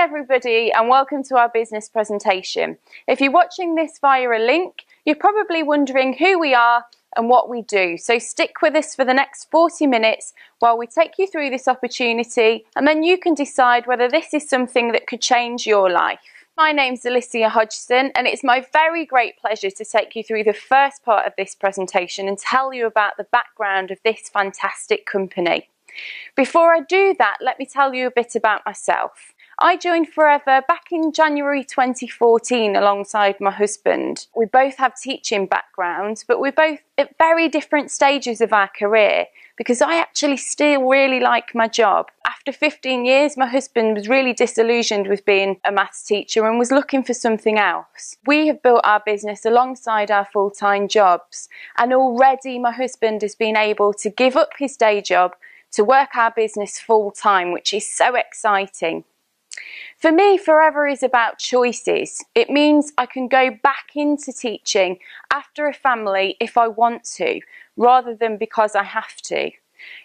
everybody and welcome to our business presentation. If you're watching this via a link, you're probably wondering who we are and what we do. So stick with us for the next 40 minutes while we take you through this opportunity, and then you can decide whether this is something that could change your life. My name's Alicia Hodgson, and it's my very great pleasure to take you through the first part of this presentation and tell you about the background of this fantastic company. Before I do that, let me tell you a bit about myself. I joined Forever back in January 2014 alongside my husband. We both have teaching backgrounds, but we're both at very different stages of our career because I actually still really like my job. After 15 years, my husband was really disillusioned with being a maths teacher and was looking for something else. We have built our business alongside our full-time jobs, and already my husband has been able to give up his day job to work our business full-time, which is so exciting. For me, Forever is about choices. It means I can go back into teaching after a family if I want to, rather than because I have to.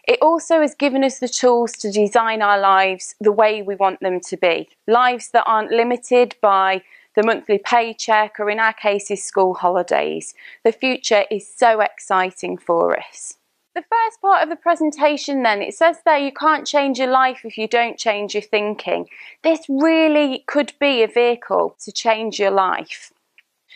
It also has given us the tools to design our lives the way we want them to be. Lives that aren't limited by the monthly paycheck or, in our cases, school holidays. The future is so exciting for us. The first part of the presentation then, it says there you can't change your life if you don't change your thinking. This really could be a vehicle to change your life.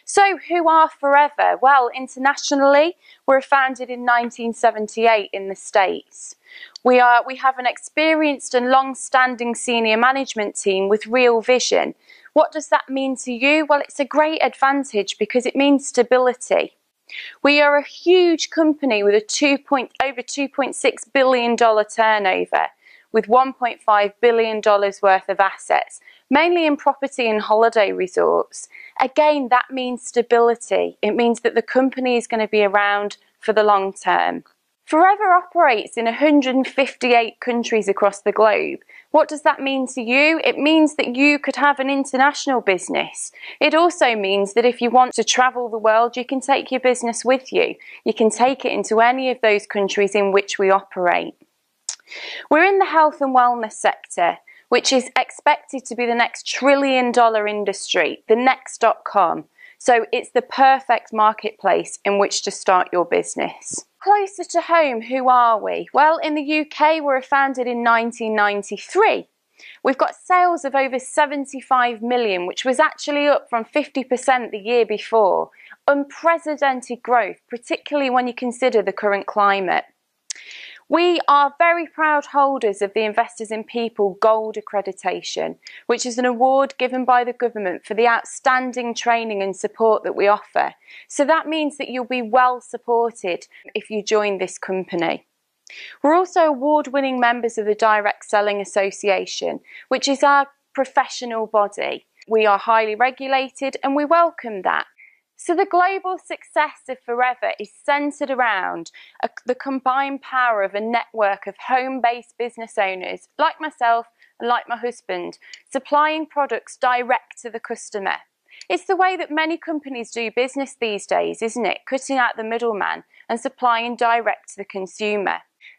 So who are Forever? Well, internationally, we're founded in 1978 in the States. We have an experienced and long-standing senior management team with real vision. What does that mean to you? Well, it's a great advantage because it means stability. We are a huge company with over $2.6 billion turnover, with $1.5 billion worth of assets, mainly in property and holiday resorts. Again, that means stability. It means that the company is going to be around for the long term. Forever operates in 158 countries across the globe. What does that mean to you? It means that you could have an international business. It also means that if you want to travel the world, you can take your business with you. You can take it into any of those countries in which we operate. We're in the health and wellness sector, which is expected to be the next trillion-dollar industry, the next.com. So it's the perfect marketplace in which to start your business. Closer to home, who are we? Well, in the UK, we were founded in 1993. We've got sales of over 75 million, which was actually up from 50% the year before. Unprecedented growth, particularly when you consider the current climate. We are very proud holders of the Investors in People Gold accreditation, which is an award given by the government for the outstanding training and support that we offer. So that means that you'll be well supported if you join this company. We're also award-winning members of the Direct Selling Association, which is our professional body. We are highly regulated and we welcome that. So the global success of Forever is centred around the combined power of a network of home-based business owners like myself and like my husband, supplying products direct to the customer. It's the way that many companies do business these days, isn't it? Cutting out the middleman and supplying direct to the consumer.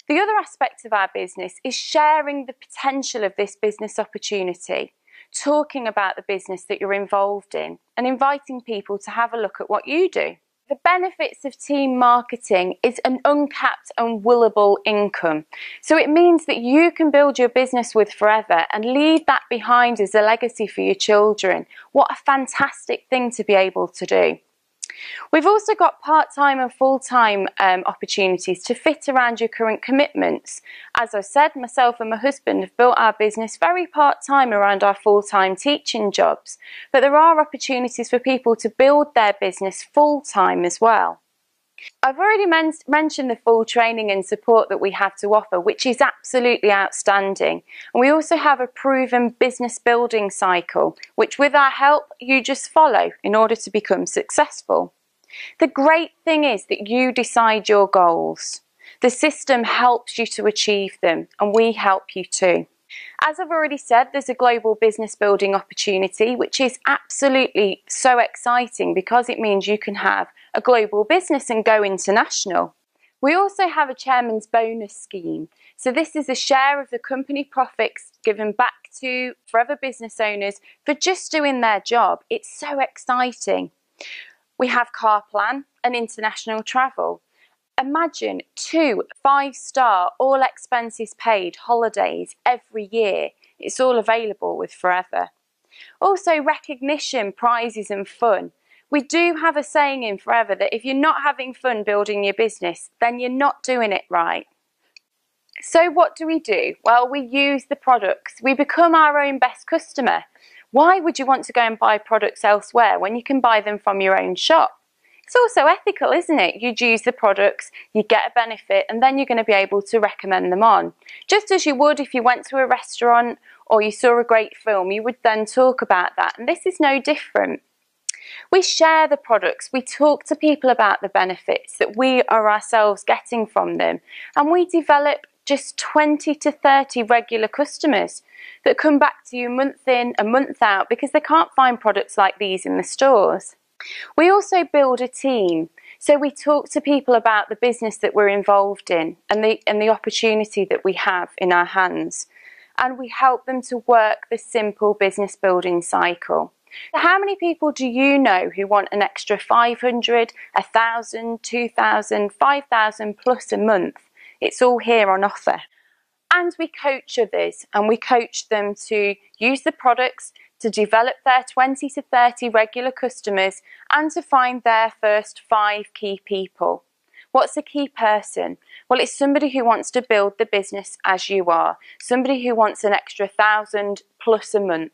The other aspect of our business is sharing the potential of this business opportunity, talking about the business that you're involved in and inviting people to have a look at what you do. The benefits of team marketing is an uncapped and willable income. So it means that you can build your business with Forever and leave that behind as a legacy for your children. What a fantastic thing to be able to do. We've also got part-time and full-time opportunities to fit around your current commitments. As I said, myself and my husband have built our business very part-time around our full-time teaching jobs, but there are opportunities for people to build their business full-time as well. I've already mentioned the full training and support that we have to offer, which is absolutely outstanding. And we also have a proven business building cycle, which with our help, you just follow in order to become successful. The great thing is that you decide your goals. The system helps you to achieve them, and we help you too. As I've already said, there's a global business building opportunity, which is absolutely so exciting because it means you can have a global business and go international. We also have a chairman's bonus scheme. So this is a share of the company profits given back to Forever business owners for just doing their job. It's so exciting. We have CarPlan and international travel. Imagine 2 5-star, all expenses paid holidays every year. It's all available with Forever. Also, recognition, prizes and fun. We do have a saying in Forever that if you're not having fun building your business, then you're not doing it right. So what do? Well, we use the products. We become our own best customer. Why would you want to go and buy products elsewhere when you can buy them from your own shop? It's also ethical, isn't it? You'd use the products, you get a benefit, and then you're going to be able to recommend them on. Just as you would if you went to a restaurant or you saw a great film, you would then talk about that. And this is no different. We share the products, we talk to people about the benefits that we are ourselves getting from them, and we develop just 20 to 30 regular customers that come back to you month in and month out because they can't find products like these in the stores. We also build a team, so we talk to people about the business that we're involved in and the opportunity that we have in our hands, and we help them to work the simple business building cycle. How many people do you know who want an extra 500, 1,000, 2,000, 5,000 plus a month? It's all here on offer. And we coach others, and we coach them to use the products, to develop their 20 to 30 regular customers, and to find their first 5 key people. What's a key person? Well, it's somebody who wants to build the business as you are, somebody who wants an extra 1,000 plus a month.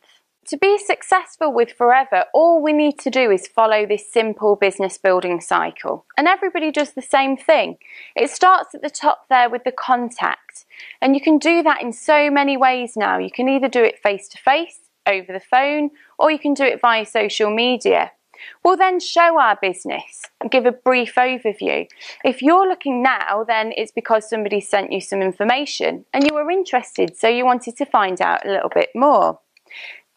To be successful with Forever, all we need to do is follow this simple business building cycle. And everybody does the same thing. It starts at the top there with the contact. And you can do that in so many ways now. You can either do it face to face, over the phone, or you can do it via social media. We'll then show our business and give a brief overview. If you're looking now, then it's because somebody sent you some information and you were interested, so you wanted to find out a little bit more.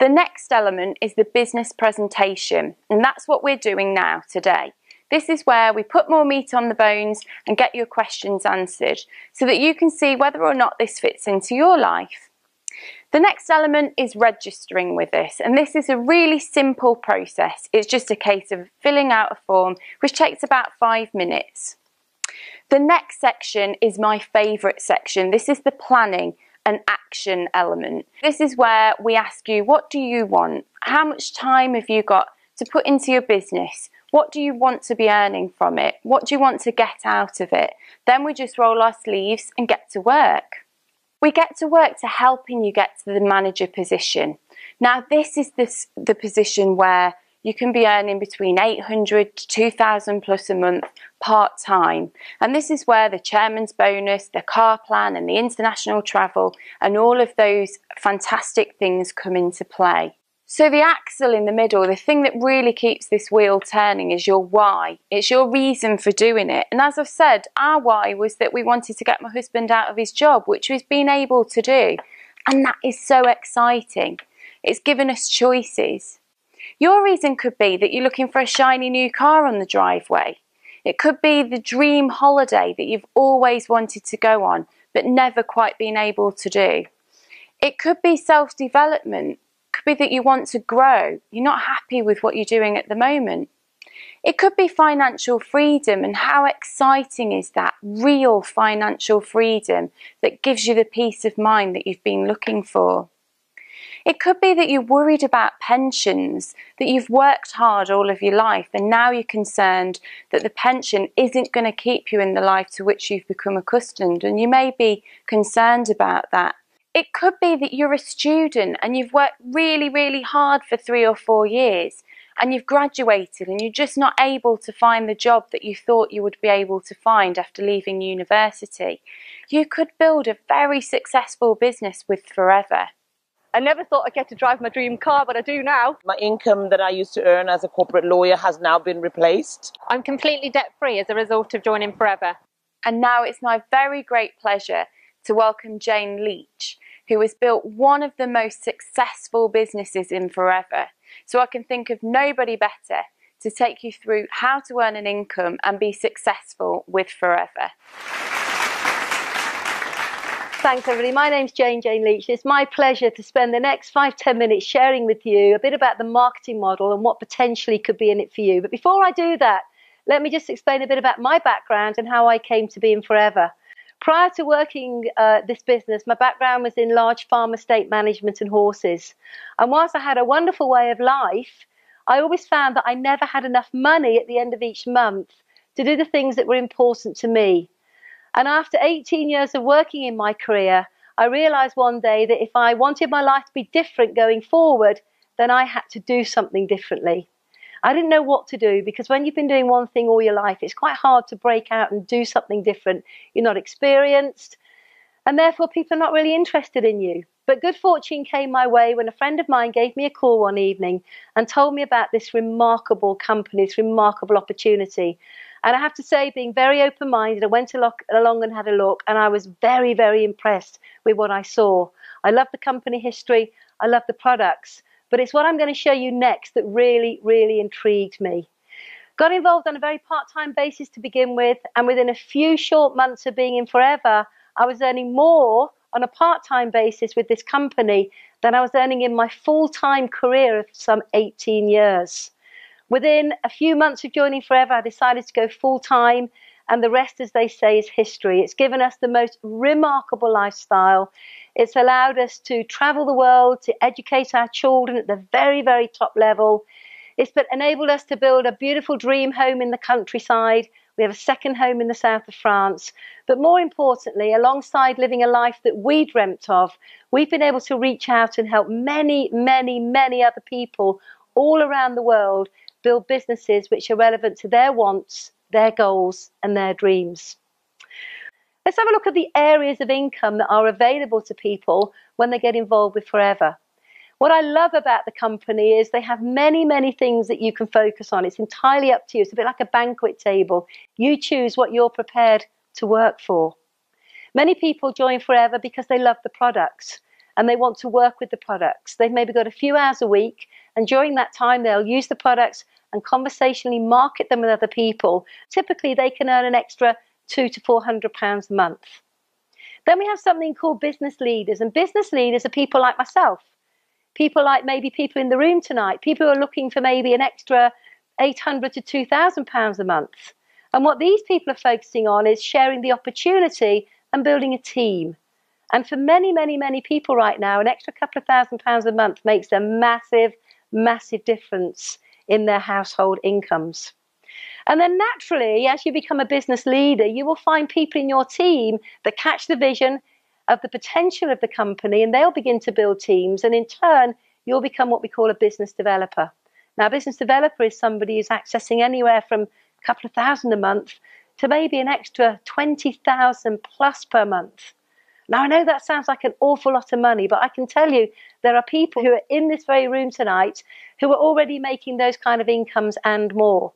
The next element is the business presentation, and that's what we're doing now today. This is where we put more meat on the bones and get your questions answered so that you can see whether or not this fits into your life. The next element is registering with us, and this is a really simple process. It's just a case of filling out a form which takes about 5 minutes. The next section is my favourite section. This is the planning and action element. This is where we ask you, what do you want? How much time have you got to put into your business? What do you want to be earning from it? What do you want to get out of it? Then we just roll our sleeves and get to work. We get to work to helping you get to the manager position. Now this is the position where you can be earning between 800 to 2,000 plus a month part-time. And this is where the chairman's bonus, the CarPlan and the international travel and all of those fantastic things come into play. So the axle in the middle, the thing that really keeps this wheel turning is your why. It's your reason for doing it. And as I've said, our why was that we wanted to get my husband out of his job, which we've been able to do. And that is so exciting. It's given us choices. Your reason could be that you're looking for a shiny new car on the driveway. It could be the dream holiday that you've always wanted to go on, but never quite been able to do. It could be self-development. It could be that you want to grow. You're not happy with what you're doing at the moment. It could be financial freedom, and how exciting is that? Real financial freedom that gives you the peace of mind that you've been looking for. It could be that you're worried about pensions, that you've worked hard all of your life and now you're concerned that the pension isn't going to keep you in the life to which you've become accustomed, and you may be concerned about that. It could be that you're a student and you've worked really, really hard for 3 or 4 years and you've graduated and you're just not able to find the job that you thought you would be able to find after leaving university. You could build a very successful business with Forever. I never thought I'd get to drive my dream car, but I do now. My income that I used to earn as a corporate lawyer has now been replaced. I'm completely debt-free as a result of joining Forever. And now it's my very great pleasure to welcome Jane Leach, who has built one of the most successful businesses in Forever. So I can think of nobody better to take you through how to earn an income and be successful with Forever. Thanks, everybody. My name's Jane Leach. It's my pleasure to spend the next 5-10 minutes sharing with you a bit about the marketing model and what potentially could be in it for you. But before I do that, let me just explain a bit about my background and how I came to be in Forever. Prior to working this business, my background was in large farm estate management and horses. And whilst I had a wonderful way of life, I always found that I never had enough money at the end of each month to do the things that were important to me. And after 18 years of working in my career, I realized one day that if I wanted my life to be different going forward, then I had to do something differently. I didn't know what to do, because when you've been doing one thing all your life, it's quite hard to break out and do something different. You're not experienced, and therefore people are not really interested in you. But good fortune came my way when a friend of mine gave me a call one evening and told me about this remarkable company, this remarkable opportunity. And I have to say, being very open-minded, I went along and had a look, and I was very, very impressed with what I saw. I love the company history, I love the products, but it's what I'm going to show you next that really, really intrigued me. Got involved on a very part-time basis to begin with, and within a few short months of being in Forever, I was earning more on a part-time basis with this company than I was earning in my full-time career of some 18 years. Within a few months of joining Forever, I decided to go full-time, and the rest, as they say, is history. It's given us the most remarkable lifestyle. It's allowed us to travel the world, to educate our children at the very, very top level. It's enabled us to build a beautiful dream home in the countryside. We have a second home in the south of France. But more importantly, alongside living a life that we dreamt of, we've been able to reach out and help many, many, many other people all around the world build businesses which are relevant to their wants, their goals, and their dreams. Let's have a look at the areas of income that are available to people when they get involved with Forever. What I love about the company is they have many, many things that you can focus on. It's entirely up to you. It's a bit like a banquet table. You choose what you're prepared to work for. Many people join Forever because they love the products and they want to work with the products. They've maybe got a few hours a week, and during that time they'll use the products and conversationally market them with other people. Typically they can earn an extra £200 to £400 a month. Then we have something called business leaders, and business leaders are people like myself. People like maybe people in the room tonight, people who are looking for maybe an extra £800 to £2,000 a month. And what these people are focusing on is sharing the opportunity and building a team. And for many, many, many people right now, an extra couple of £1,000s a month makes a massive, massive difference in their household incomes. And then naturally, as you become a business leader, you will find people in your team that catch the vision of the potential of the company, and they'll begin to build teams, and in turn you'll become what we call a business developer. Now, a business developer is somebody who's accessing anywhere from a couple of thousand a month to maybe an extra 20,000 plus per month. Now, I know that sounds like an awful lot of money, but I can tell you there are people who are in this very room tonight who are already making those kind of incomes and more.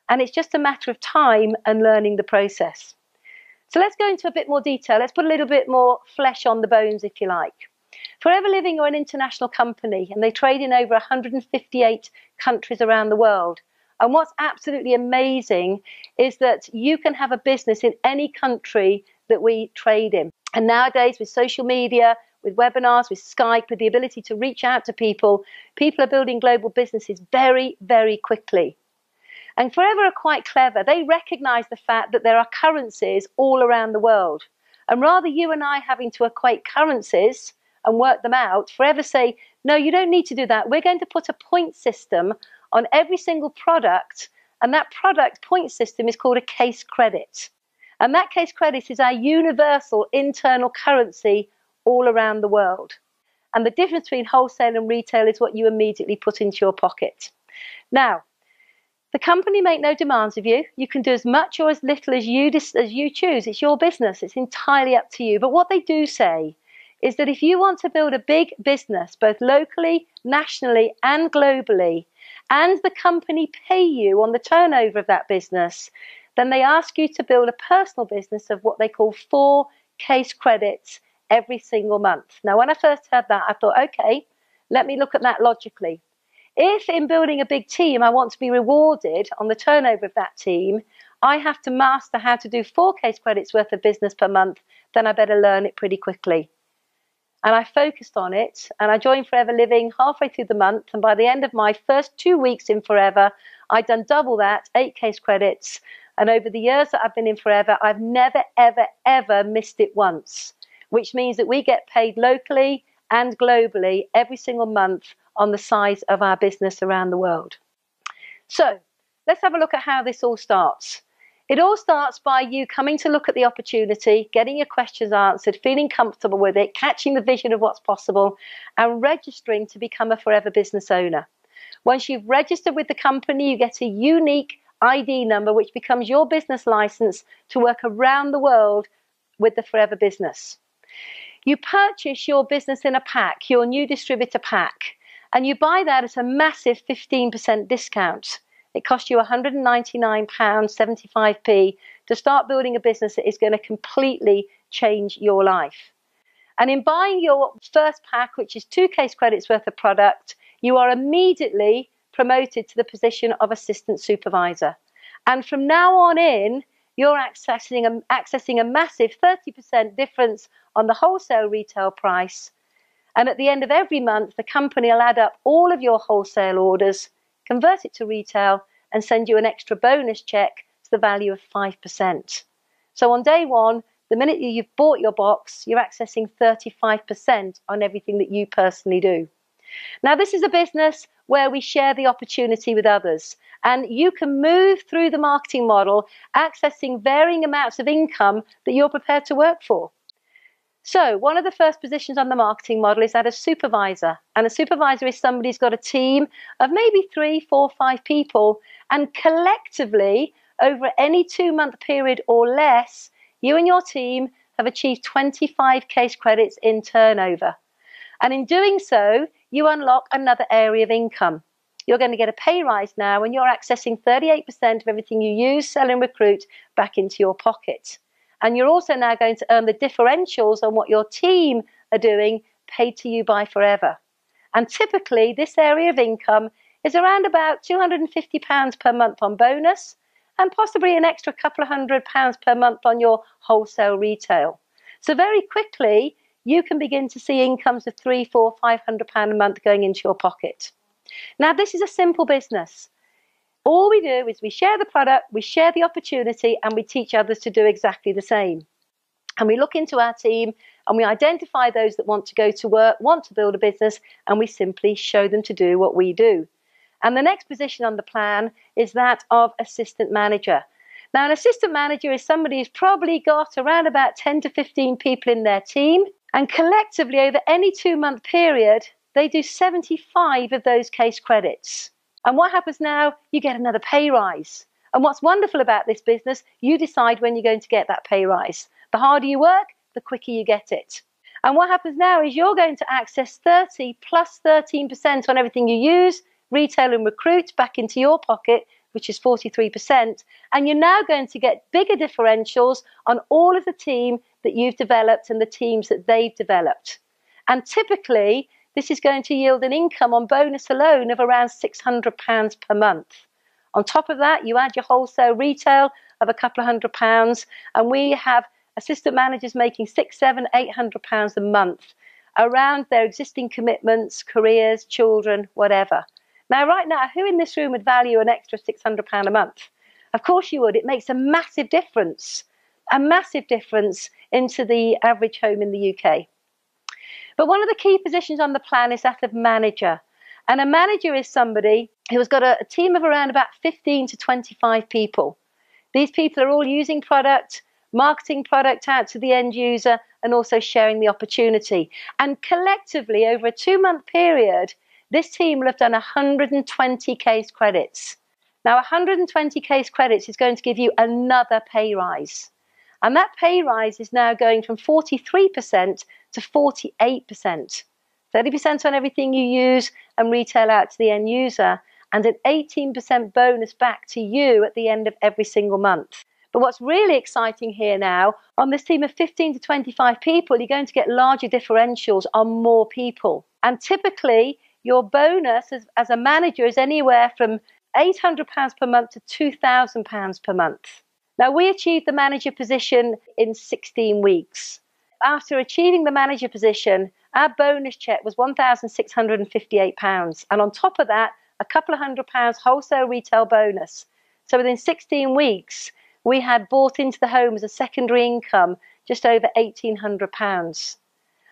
And it's just a matter of time and learning the process. So let's go into a bit more detail. Let's put a little bit more flesh on the bones, if you like. Forever Living are an international company, and they trade in over 158 countries around the world. And what's absolutely amazing is that you can have a business in any country that we trade in. And nowadays, with social media, with webinars, with Skype, with the ability to reach out to people, people are building global businesses very, very quickly. And Forever are quite clever. They recognize the fact that there are currencies all around the world. And rather you and I having to equate currencies and work them out, Forever say, no, you don't need to do that. We're going to put a point system on every single product, and that product point system is called a case credit. And that case credit is our universal internal currency all around the world. And the difference between wholesale and retail is what you immediately put into your pocket. Now, the company make no demands of you. You can do as much or as little as you choose. It's your business. It's entirely up to you. But what they do say is that if you want to build a big business, both locally, nationally, and globally, and the company pay you on the turnover of that business, then they ask you to build a personal business of what they call 4 case credits every single month. Now, when I first heard that, I thought, okay, let me look at that logically. If in building a big team, I want to be rewarded on the turnover of that team, I have to master how to do 4 case credits worth of business per month, then I better learn it pretty quickly. And I focused on it, and I joined Forever Living halfway through the month, and by the end of my first 2 weeks in Forever, I'd done double that, 8 case credits, and over the years that I've been in Forever, I've never, ever, ever missed it once, which means that we get paid locally and globally every single month on the size of our business around the world. So let's have a look at how this all starts. It all starts by you coming to look at the opportunity, getting your questions answered, feeling comfortable with it, catching the vision of what's possible, and registering to become a Forever business owner. Once you've registered with the company, you get a unique ID number, which becomes your business license to work around the world with the Forever business. You purchase your business in a pack, your new distributor pack, and you buy that at a massive 15% discount. It costs you £199.75p to start building a business that is going to completely change your life. And in buying your first pack, which is 2 case credits worth of product, you are immediately promoted to the position of assistant supervisor. And from now on in, you're accessing a massive 30% difference on the wholesale retail price. And at the end of every month, the company will add up all of your wholesale orders, convert it to retail, and send you an extra bonus check to the value of 5%. So on day one, the minute you've bought your box, you're accessing 35% on everything that you personally do. Now, this is a business where we share the opportunity with others, and you can move through the marketing model, accessing varying amounts of income that you're prepared to work for. So one of the first positions on the marketing model is that of supervisor. And a supervisor is somebody who's got a team of maybe 3, 4, 5 people. And collectively, over any 2-month period or less, you and your team have achieved 25 case credits in turnover. And in doing so, you unlock another area of income. You're going to get a pay rise now, and you're accessing 38% of everything you use, sell, and recruit back into your pocket. And you're also now going to earn the differentials on what your team are doing, paid to you by Forever. And typically, this area of income is around about £250 per month on bonus, and possibly an extra couple of £100 per month on your wholesale retail. So very quickly, you can begin to see incomes of £300, £400, £500 a month going into your pocket. Now, this is a simple business. All we do is we share the product, we share the opportunity, and we teach others to do exactly the same. And we look into our team and we identify those that want to go to work, want to build a business, and we simply show them to do what we do. And the next position on the plan is that of assistant manager. Now, an assistant manager is somebody who's probably got around about 10 to 15 people in their team, and collectively over any 2-month period, they do 75 of those case credits. And what happens now? You get another pay rise. And what's wonderful about this business, you decide when you're going to get that pay rise. The harder you work, the quicker you get it. And what happens now is you're going to access 30 plus 13% on everything you use, retail and recruit back into your pocket, which is 43%. And you're now going to get bigger differentials on all of the team that you've developed and the teams that they've developed. And typically, this is going to yield an income on bonus alone of around £600 per month. On top of that, you add your wholesale retail of a couple of £100, and we have assistant managers making £600, £700, £800 a month around their existing commitments, careers, children, whatever. Now, right now, who in this room would value an extra £600 a month? Of course you would. It makes a massive difference into the average home in the UK. But one of the key positions on the plan is that of manager. And a manager is somebody who's got a team of around about 15 to 25 people. These people are all using product, marketing product out to the end user, and also sharing the opportunity. And collectively, over a 2-month period, this team will have done 120 case credits. Now, 120 case credits is going to give you another pay rise. And that pay rise is now going from 43% to 48%. 30% on everything you use and retail out to the end user, and an 18% bonus back to you at the end of every single month. But what's really exciting here now, on this team of 15 to 25 people, you're going to get larger differentials on more people. And typically, your bonus as a manager is anywhere from £800 per month to £2,000 per month. Now, we achieved the manager position in 16 weeks. After achieving the manager position, our bonus check was £1,658. And on top of that, a couple of £100 wholesale retail bonus. So within 16 weeks, we had bought into the home as a secondary income just over £1,800.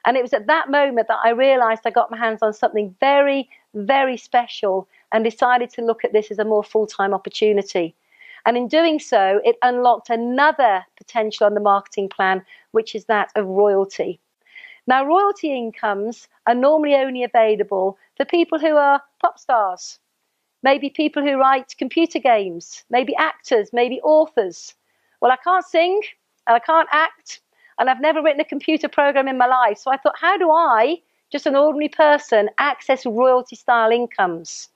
And it was at that moment that I realised I got my hands on something very, very special and decided to look at this as a more full-time opportunity. And in doing so, it unlocked another potential on the marketing plan, which is that of royalty. Now, royalty incomes are normally only available for people who are pop stars, maybe people who write computer games, maybe actors, maybe authors. Well, I can't sing and I can't act, and I've never written a computer program in my life. So I thought, how do I, just an ordinary person, access royalty style incomes?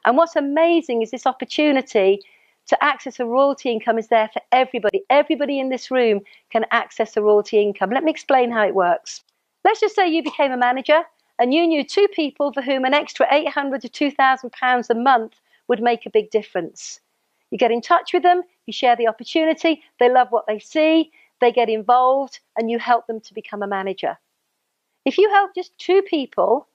And what's amazing is this opportunity to access a royalty income is there for everybody. Everybody in this room can access a royalty income. Let me explain how it works. Let's just say you became a manager and you knew two people for whom an extra £800 to £2,000 a month would make a big difference. You get in touch with them, you share the opportunity, they love what they see, they get involved, and you help them to become a manager. If you help just two people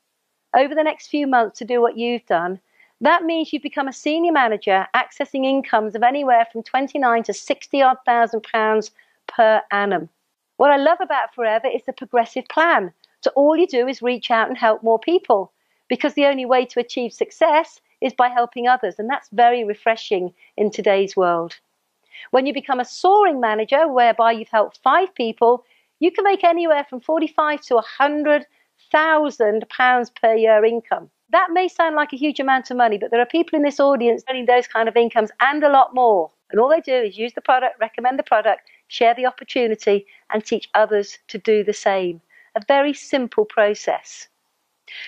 over the next few months to do what you've done, that means you've become a senior manager accessing incomes of anywhere from 29 to 60 odd £1,000 per annum. What I love about Forever is the progressive plan. So all you do is reach out and help more people, because the only way to achieve success is by helping others, and that's very refreshing in today's world. When you become a soaring manager, whereby you've helped 5 people, you can make anywhere from £45,000 to £100,000 per year income. That may sound like a huge amount of money, but there are people in this audience earning those kind of incomes and a lot more. And all they do is use the product, recommend the product, share the opportunity, and teach others to do the same. A very simple process.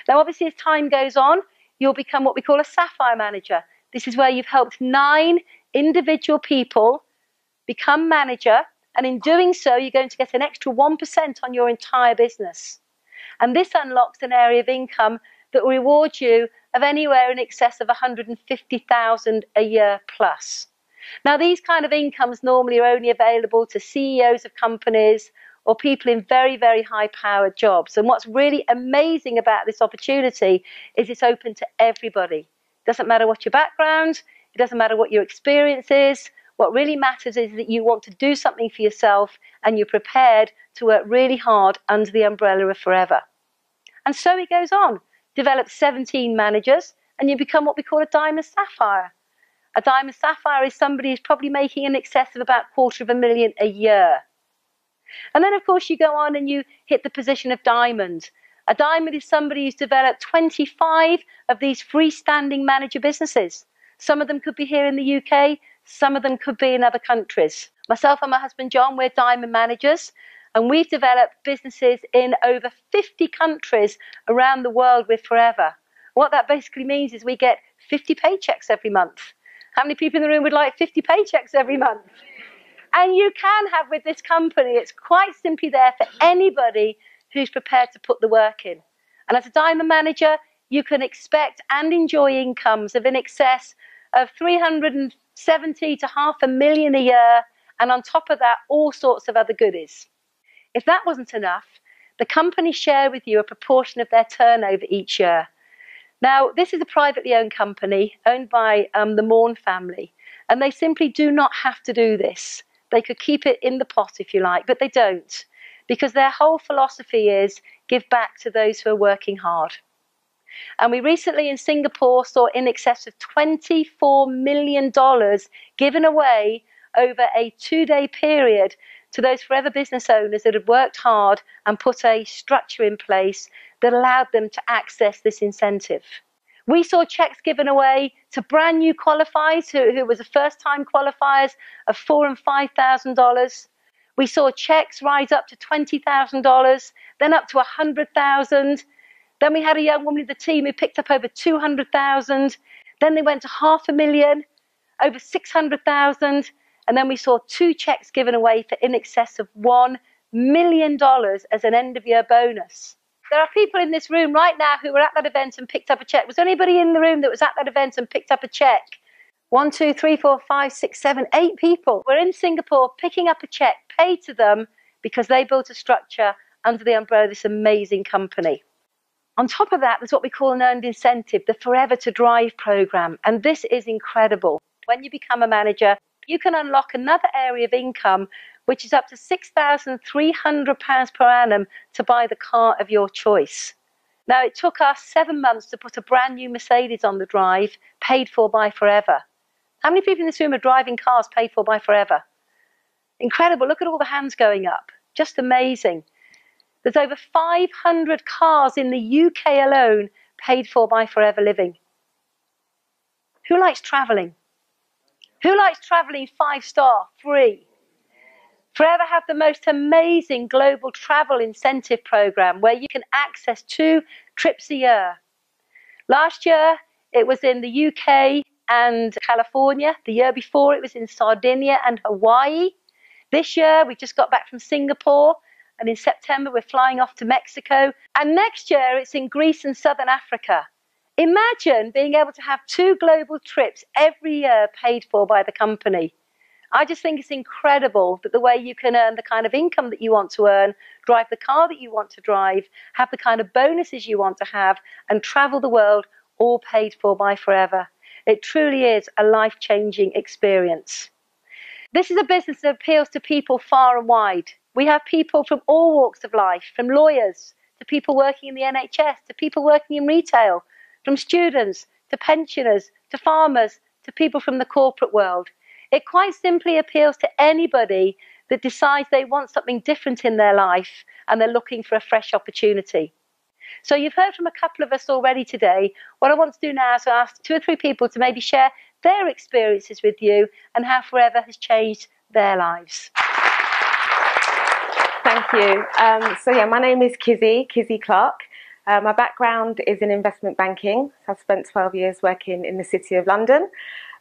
Now, obviously, as time goes on, you'll become what we call a Sapphire Manager. This is where you've helped 9 individual people become manager, and in doing so, you're going to get an extra 1% on your entire business. And this unlocks an area of income that will reward you of anywhere in excess of £150,000 a year plus. Now, these kind of incomes normally are only available to CEOs of companies or people in very, very high-powered jobs. And what's really amazing about this opportunity is it's open to everybody. It doesn't matter what your background, it doesn't matter what your experience is. What really matters is that you want to do something for yourself and you're prepared to work really hard under the umbrella of Forever. And so it goes on. Develop 17 managers and you become what we call a Diamond Sapphire. A Diamond Sapphire is somebody who's probably making in excess of about £250,000 a year. And then, of course, you go on and you hit the position of Diamond. A Diamond is somebody who's developed 25 of these freestanding manager businesses. Some of them could be here in the UK, some of them could be in other countries. Myself and my husband John, we're Diamond managers, and we've developed businesses in over 50 countries around the world with Forever. What that basically means is we get 50 paychecks every month. How many people in the room would like 50 paychecks every month? And you can have with this company, it's quite simply there for anybody who's prepared to put the work in. And as a Diamond manager, you can expect and enjoy incomes of in excess of 370 to £500,000 a year, and on top of that, all sorts of other goodies. If that wasn't enough, the company share with you a proportion of their turnover each year. Now, this is a privately owned company owned by the Morn family, and they simply do not have to do this. They could keep it in the pot if you like, but they don't, because their whole philosophy is give back to those who are working hard. And we recently in Singapore saw in excess of $24 million given away over a 2-day period to those Forever business owners that had worked hard and put a structure in place that allowed them to access this incentive. We saw checks given away to brand new qualifiers who were the first time qualifiers of $4,000 and $5,000. We saw checks rise up to $20,000, then up to $100,000. Then we had a young woman in the team who picked up over $200,000. Then they went to $500,000, over $600,000. And then we saw 2 checks given away for in excess of $1 million as an end of year bonus. There are people in this room right now who were at that event and picked up a check. Was there anybody in the room that was at that event and picked up a check 1, 2, 3, 4, 5, 6, 7, 8 people were in Singapore picking up a check paid to them because they built a structure under the umbrella of this amazing company. On top of that, there's what we call an earned incentive, the Forever to Drive program. And this is incredible. When you become a manager, you can unlock another area of income, which is up to £6,300 per annum to buy the car of your choice. Now, it took us 7 months to put a brand new Mercedes on the drive, paid for by Forever. How many people in this room are driving cars paid for by Forever? Incredible. Look at all the hands going up. Just amazing. There's over 500 cars in the UK alone paid for by Forever Living. Who likes travelling? Who likes travelling 5-star, free? Forever have the most amazing global travel incentive program where you can access 2 trips a year. Last year, it was in the UK and California. The year before, it was in Sardinia and Hawaii. This year, we just got back from Singapore. And in September, we're flying off to Mexico. And next year, it's in Greece and Southern Africa. Imagine being able to have 2 global trips every year paid for by the company. I just think it's incredible that the way you can earn the kind of income that you want to earn, drive the car that you want to drive, have the kind of bonuses you want to have, and travel the world, all paid for by Forever. It truly is a life-changing experience. This is a business that appeals to people far and wide. We have people from all walks of life, from lawyers to people working in the NHS, to people working in retail, from students to pensioners, to farmers, to people from the corporate world. It quite simply appeals to anybody that decides they want something different in their life and they're looking for a fresh opportunity. So you've heard from a couple of us already today. What I want to do now is ask 2 or 3 people to maybe share their experiences with you and how Forever has changed their lives. Thank you. My name is Kizzy Clark. My background is in investment banking. I've spent 12 years working in the City of London.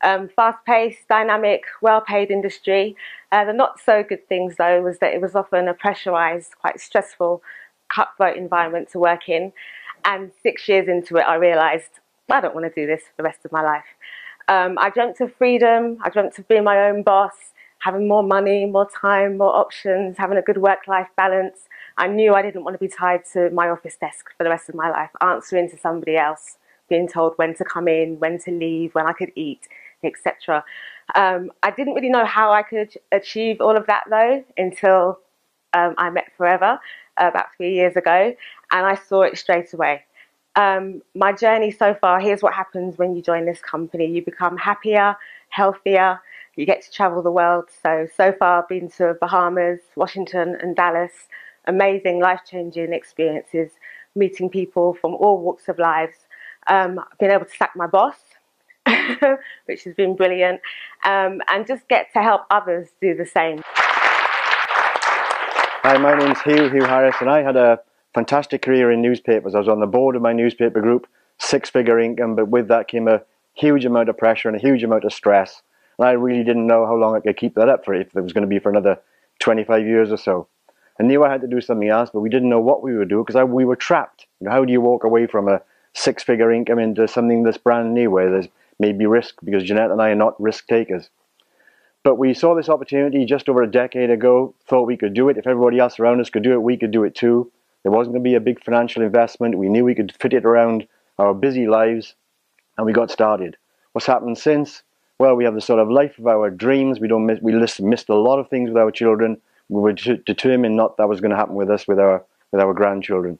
Fast-paced, dynamic, well-paid industry. The not-so-good things, though, was that it was often a pressurised, quite stressful, cutthroat environment to work in. And 6 years into it, I realised, I don't want to do this for the rest of my life. I dreamt of freedom. I dreamt of being my own boss, having more money, more time, more options, having a good work-life balance. I knew I didn't want to be tied to my office desk for the rest of my life, answering to somebody else, being told when to come in, when to leave, when I could eat, etc. I didn't really know how I could achieve all of that, though, until I met Forever about 3 years ago, and I saw it straight away. My journey so far, here's what happens when you join this company. You become happier, healthier, you get to travel the world. So far I've been to Bahamas, Washington and Dallas. Amazing, life-changing experiences, meeting people from all walks of lives. I've been able to sack my boss, which has been brilliant, and just get to help others do the same. Hi, my name's Hugh Harris, and I had a fantastic career in newspapers. I was on the board of my newspaper group, 6-figure income, but with that came a huge amount of pressure and a huge amount of stress. And I really didn't know how long I could keep that up for, if it was going to be for another 25 years or so. I knew I had to do something else, but we didn't know what we would do because we were trapped. You know, how do you walk away from a 6-figure income into something that's brand new, where there's maybe risk, because Jeanette and I are not risk takers. But we saw this opportunity just over a decade ago, thought we could do it. If everybody else around us could do it, we could do it too. There wasn't going to be a big financial investment. We knew we could fit it around our busy lives, and we got started. What's happened since? Well, we have the sort of life of our dreams. We missed a lot of things with our children. We were determined that was going to happen with us, with our grandchildren.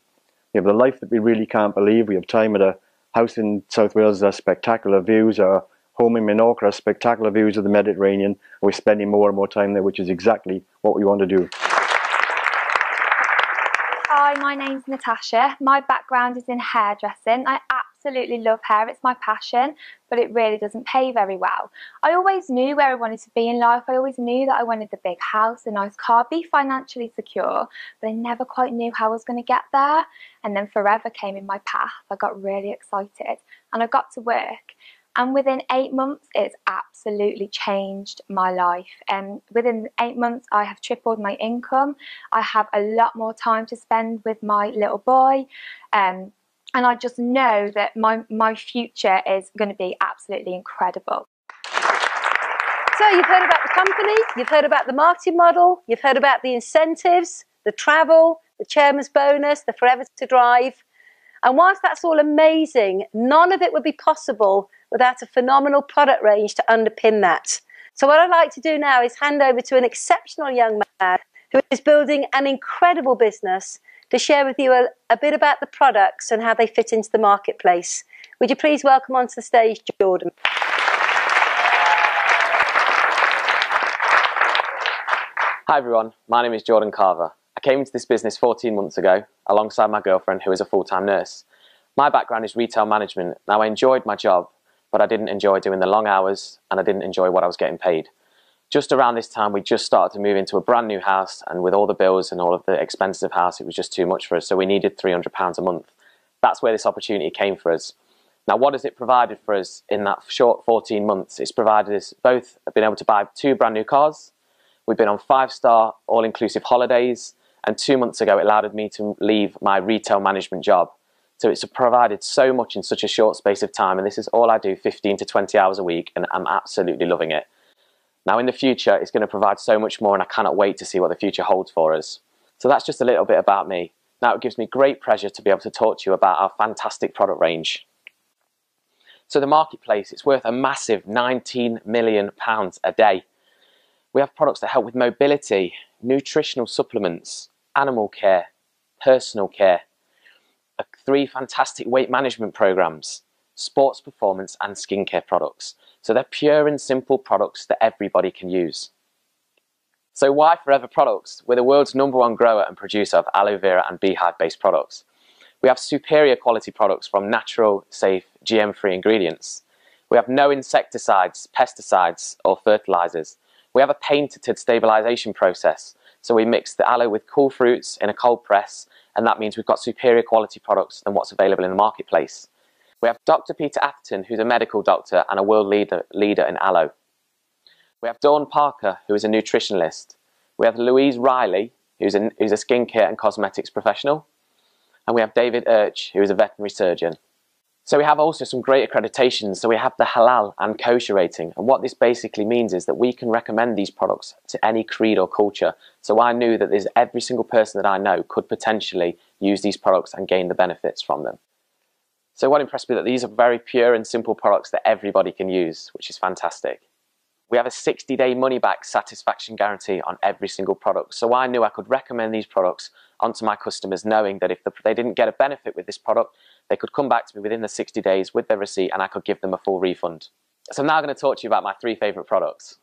We have the life that we really can't believe. We have time at a house in South Wales that has spectacular views. Our home in Menorca has spectacular views of the Mediterranean. We're spending more and more time there, which is exactly what we want to do. Hi, my name's Natasha. My background is in hairdressing. I absolutely love hair, it's my passion, but it really doesn't pay very well. I always knew where I wanted to be in life. I always knew that I wanted the big house, the nice car, be financially secure, but I never quite knew how I was going to get there. And then Forever came in my path. I got really excited and I got to work. And within 8 months, it's absolutely changed my life. And within 8 months, I have tripled my income. I have a lot more time to spend with my little boy. And I just know that my future is going to be absolutely incredible. So you've heard about the company, you've heard about the marketing model, you've heard about the incentives, the travel, the chairman's bonus, the Forever to Drive. And whilst that's all amazing, none of it would be possible without a phenomenal product range to underpin that. So what I'd like to do now is hand over to an exceptional young man who is building an incredible business to share with you a bit about the products and how they fit into the marketplace. Would you please welcome onto the stage, Jordan? Hi everyone, my name is Jordan Carver. I came into this business 14 months ago alongside my girlfriend who is a full-time nurse. My background is retail management. Now I enjoyed my job, but I didn't enjoy doing the long hours and I didn't enjoy what I was getting paid. Just around this time we just started to move into a brand new house, and with all the bills and all of the expenses of house it was just too much for us, so we needed £300 a month. That's where this opportunity came for us. Now what has it provided for us in that short 14 months? It's provided us both been able to buy 2 brand new cars. We've been on 5-star all-inclusive holidays, and 2 months ago it allowed me to leave my retail management job. So it's provided so much in such a short space of time, and this is all I do 15 to 20 hours a week, and I'm absolutely loving it. Now in the future it's going to provide so much more, and I cannot wait to see what the future holds for us. So that's just a little bit about me. Now it gives me great pleasure to be able to talk to you about our fantastic product range. So the marketplace, it's worth a massive £19 million a day. We have products that help with mobility, nutritional supplements, animal care, personal care, 3 fantastic weight management programs, sports performance and skincare products. So they're pure and simple products that everybody can use. So why Forever Products? We're the world's #1 grower and producer of aloe vera and beehive based products. We have superior quality products from natural, safe, GM-free ingredients. We have no insecticides, pesticides or fertilizers. We have a patented stabilization process. So we mix the aloe with cool fruits in a cold press, and that means we've got superior quality products than what's available in the marketplace. We have Dr. Peter Atherton, who's a medical doctor and a world leader in aloe. We have Dawn Parker, who is a nutritionist. We have Louise Riley, who's a skincare and cosmetics professional. And we have David Urch, who is a veterinary surgeon. So we have also some great accreditations. So we have the halal and kosher rating. And what this basically means is that we can recommend these products to any creed or culture. So I knew that every single person that I know could potentially use these products and gain the benefits from them. So what impressed me that these are very pure and simple products that everybody can use, which is fantastic. We have a 60-day money-back satisfaction guarantee on every single product. So I knew I could recommend these products onto my customers, knowing that if they didn't get a benefit with this product, they could come back to me within the 60 days with their receipt and I could give them a full refund. So I'm now going to talk to you about my 3 favourite products.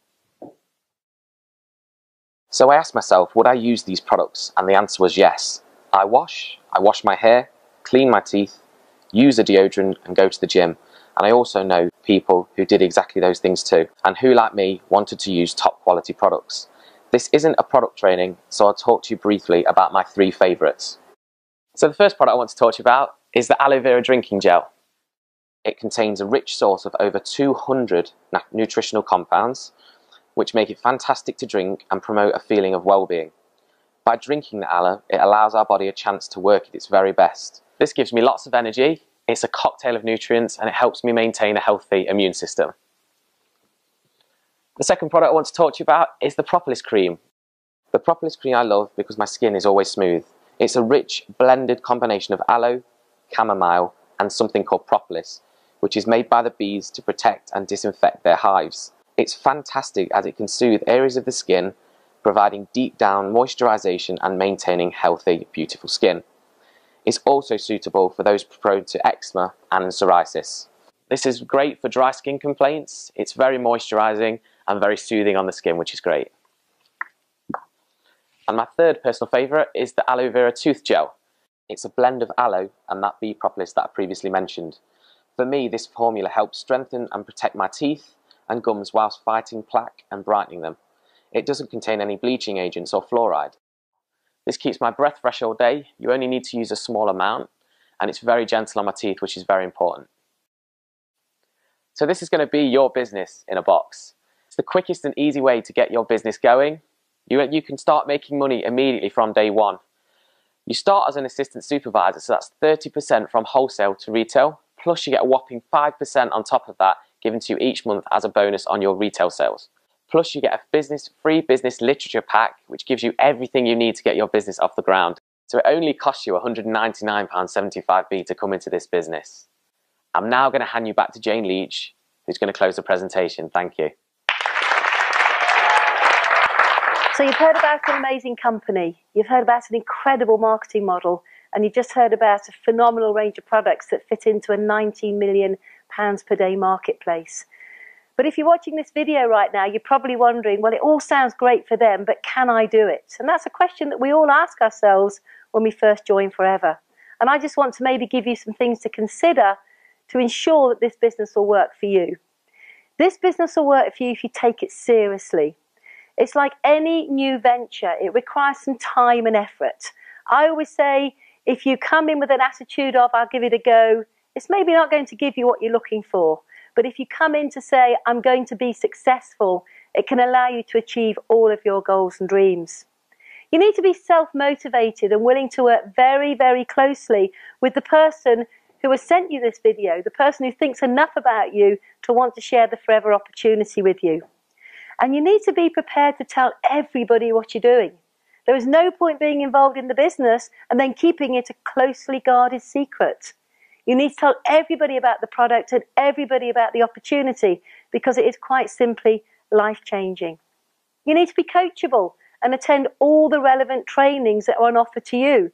So I asked myself, would I use these products? And the answer was yes. I wash my hair, clean my teeth, use a deodorant and go to the gym. And I also know people who did exactly those things too, and who, like me, wanted to use top quality products. This isn't a product training, so I'll talk to you briefly about my 3 favourites. So the first product I want to talk to you about is the aloe vera drinking gel. It contains a rich source of over 200 nutritional compounds, which make it fantastic to drink and promote a feeling of well-being. By drinking the aloe, it allows our body a chance to work at its very best. This gives me lots of energy. It's a cocktail of nutrients and it helps me maintain a healthy immune system. The second product I want to talk to you about is the Propolis Cream. The Propolis Cream I love because my skin is always smooth. It's a rich blended combination of aloe, chamomile and something called propolis, which is made by the bees to protect and disinfect their hives. It's fantastic as it can soothe areas of the skin, providing deep down moisturization and maintaining healthy, beautiful skin. It's also suitable for those prone to eczema and psoriasis. This is great for dry skin complaints. It's very moisturizing and very soothing on the skin, which is great. And my third personal favorite is the aloe vera tooth gel. It's a blend of aloe and that bee propolis that I previously mentioned. For me, this formula helps strengthen and protect my teeth and gums whilst fighting plaque and brightening them. It doesn't contain any bleaching agents or fluoride. This keeps my breath fresh all day. You only need to use a small amount, and it's very gentle on my teeth, which is very important. So this is going to be your business in a box. It's the quickest and easy way to get your business going. You can start making money immediately from day one. You start as an assistant supervisor, so that's 30% from wholesale to retail, plus you get a whopping 5% on top of that given to you each month as a bonus on your retail sales. Plus, you get a free business literature pack, which gives you everything you need to get your business off the ground. So it only costs you £199.75 to come into this business. I'm now going to hand you back to Jane Leach, who's going to close the presentation. Thank you. So you've heard about an amazing company, you've heard about an incredible marketing model, and you've just heard about a phenomenal range of products that fit into a £19 million per day marketplace. But if you're watching this video right now, you're probably wondering, well, it all sounds great for them, but can I do it? And that's a question that we all ask ourselves when we first join Forever. And I just want to maybe give you some things to consider to ensure that this business will work for you. This business will work for you if you take it seriously. It's like any new venture, it requires some time and effort. I always say, if you come in with an attitude of, I'll give it a go, it's maybe not going to give you what you're looking for. But if you come in to say, I'm going to be successful, it can allow you to achieve all of your goals and dreams. You need to be self-motivated and willing to work very, very closely with the person who has sent you this video, the person who thinks enough about you to want to share the Forever opportunity with you. And you need to be prepared to tell everybody what you're doing. There is no point being involved in the business and then keeping it a closely guarded secret. You need to tell everybody about the product and everybody about the opportunity because it is quite simply life-changing. You need to be coachable and attend all the relevant trainings that are on offer to you,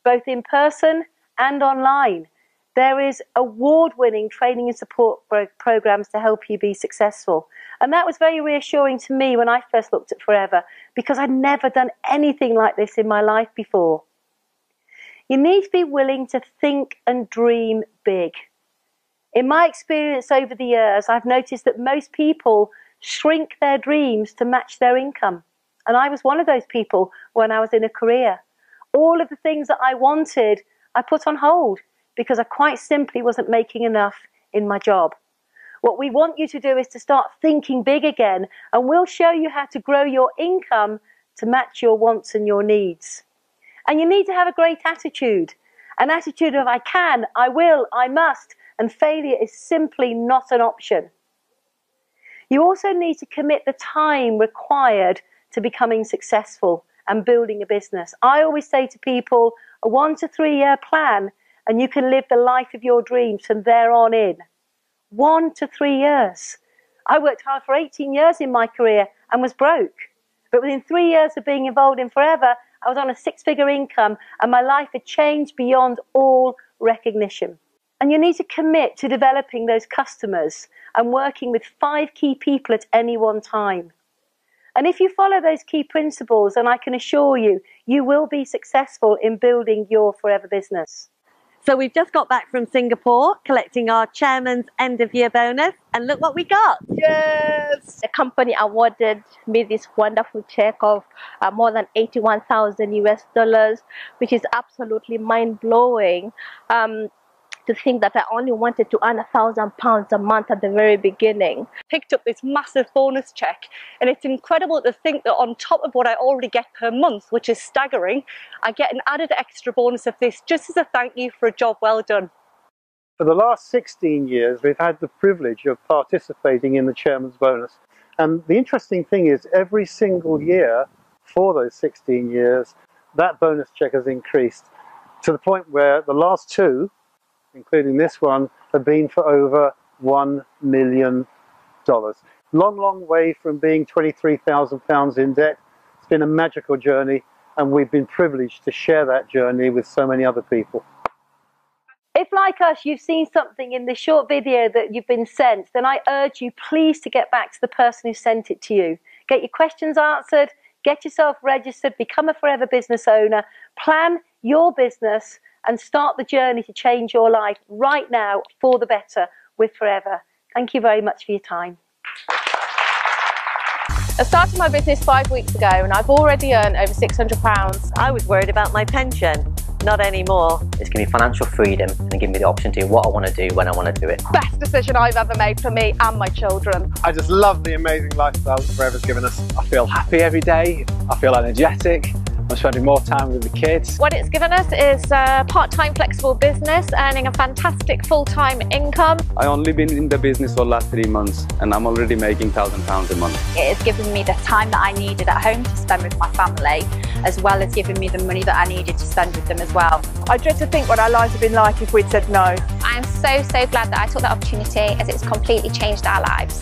both in person and online. There is award-winning training and support programs to help you be successful. And that was very reassuring to me when I first looked at Forever because I'd never done anything like this in my life before. You need to be willing to think and dream big. In my experience over the years, I've noticed that most people shrink their dreams to match their income. And I was one of those people when I was in a career. All of the things that I wanted, I put on hold because I quite simply wasn't making enough in my job. What we want you to do is to start thinking big again, and we'll show you how to grow your income to match your wants and your needs. And you need to have a great attitude, an attitude of I can, I will, I must, and failure is simply not an option. You also need to commit the time required to becoming successful and building a business. I always say to people, a 1 to 3 year plan, and you can live the life of your dreams from there on in. 1 to 3 years. I worked hard for 18 years in my career and was broke. But within 3 years of being involved in Forever, I was on a 6-figure income and my life had changed beyond all recognition. And you need to commit to developing those customers and working with 5 key people at any one time. And if you follow those key principles, then I can assure you, you will be successful in building your Forever business. So we've just got back from Singapore collecting our chairman's end of year bonus, and look what we got. Yes! The company awarded me this wonderful check of more than 81,000 US dollars, which is absolutely mind-blowing. To think that I only wanted to earn £1,000 a month at the very beginning. Picked up this massive bonus check, and it's incredible to think that on top of what I already get per month, which is staggering, I get an added extra bonus of this just as a thank you for a job well done. For the last 16 years, we've had the privilege of participating in the Chairman's Bonus. And the interesting thing is, every single year for those 16 years, that bonus check has increased to the point where the last 2, including this one, have been for over $1 million. Long, long way from being £23,000 in debt. It's been a magical journey, and we've been privileged to share that journey with so many other people. If, like us, you've seen something in this short video that you've been sent, then I urge you please to get back to the person who sent it to you. Get your questions answered, get yourself registered, become a Forever business owner, plan your business, and start the journey to change your life right now for the better with Forever. Thank you very much for your time. I started my business 5 weeks ago and I've already earned over £600. I was worried about my pension. Not anymore. It's given me financial freedom and given me the option to do what I want to do when I want to do it. Best decision I've ever made for me and my children. I just love the amazing lifestyle that Forever's given us. I feel happy every day, I feel energetic, I'm spending more time with the kids. What it's given us is a part-time flexible business, earning a fantastic full-time income. I've only been in the business for the last 3 months and I'm already making £1,000 a month. It has given me the time that I needed at home to spend with my family, as well as giving me the money that I needed to spend with them as well. I dread to think what our lives have been like if we'd said no. I am so glad that I took that opportunity, as it's completely changed our lives.